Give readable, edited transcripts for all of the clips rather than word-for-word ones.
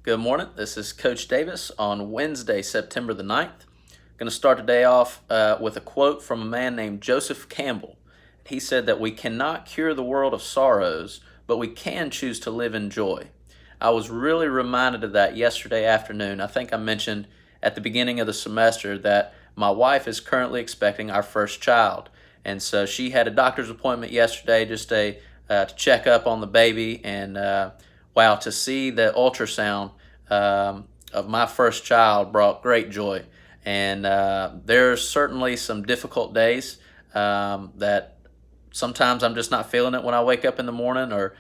Good morning. This is Coach Davis on Wednesday, September the 9th. Going to start today off with a quote from a man named Joseph Campbell. He said that we cannot cure the world of sorrows, but we can choose to live in joy. I was really reminded of that yesterday afternoon. I think I mentioned at the beginning of the semester that my wife is currently expecting our first child. And so she had a doctor's appointment yesterday just to check up on the baby. And wow, to see the ultrasound of my first child brought great joy. And there's certainly some difficult days that sometimes I'm just not feeling it when I wake up in the morning, or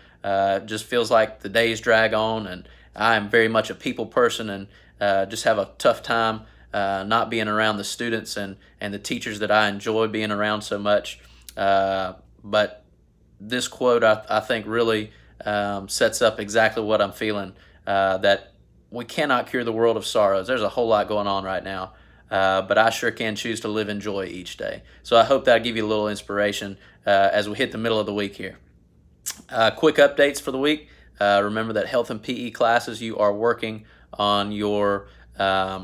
just feels like the days drag on. And I am very much a people person, and just have a tough time not being around the students and the teachers that I enjoy being around so much. But this quote, I think, really sets up exactly what I'm feeling, that we cannot cure the world of sorrows. There's a whole lot going on right now, but I sure can choose to live in joy each day. So I hope that'll give you a little inspiration as we hit the middle of the week here. Quick updates for the week. Remember that health and PE classes, you are working on your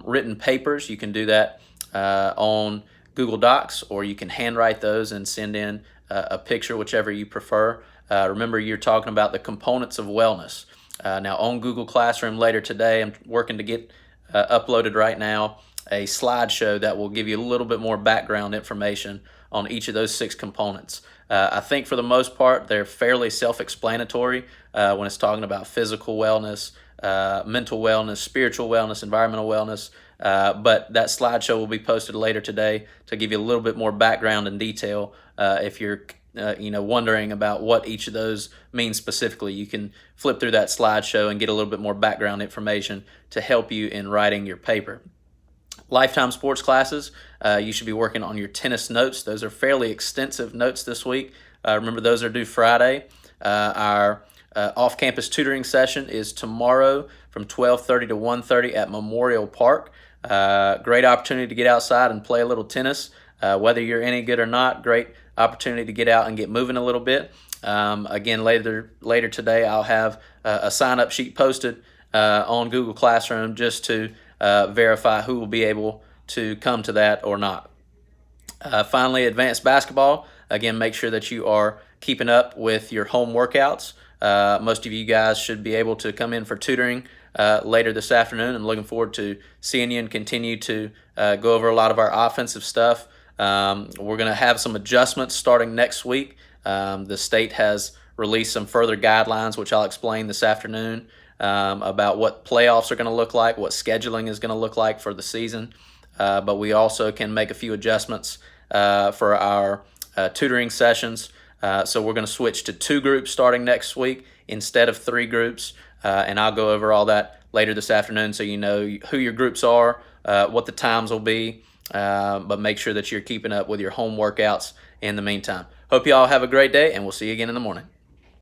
written papers. You can do that on Google Docs, or you can handwrite those and send in a picture, whichever you prefer. Remember, you're talking about the components of wellness. Now, on Google Classroom later today, I'm working to get uploaded right now a slideshow that will give you a little bit more background information on each of those 6 components. I think for the most part, they're fairly self-explanatory when it's talking about physical wellness, mental wellness, spiritual wellness, environmental wellness. But that slideshow will be posted later today to give you a little bit more background and detail. If you're wondering about what each of those means specifically, you can flip through that slideshow and get a little bit more background information to help you in writing your paper. Lifetime sports classes, you should be working on your tennis notes. Those are fairly extensive notes this week. Remember, those are due Friday. Our off-campus tutoring session is tomorrow from 12:30 to 1:30 at Memorial Park. Great opportunity to get outside and play a little tennis. Whether you're any good or not, great opportunity to get out and get moving a little bit. Again, later today, I'll have a sign-up sheet posted on Google Classroom just to verify who will be able to come to that or not. Finally, advanced basketball. Again, make sure that you are keeping up with your home workouts. Most of you guys should be able to come in for tutoring later this afternoon. I'm looking forward to seeing you and continue to go over a lot of our offensive stuff. We're going to have some adjustments starting next week. The state has released some further guidelines, which I'll explain this afternoon, about what playoffs are going to look like, what scheduling is going to look like for the season. But we also can make a few adjustments for our tutoring sessions. So we're going to switch to 2 groups starting next week instead of 3 groups. And I'll go over all that later this afternoon so you know who your groups are, what the times will be. But make sure that you're keeping up with your home workouts in the meantime. Hope you all have a great day, and we'll see you again in the morning.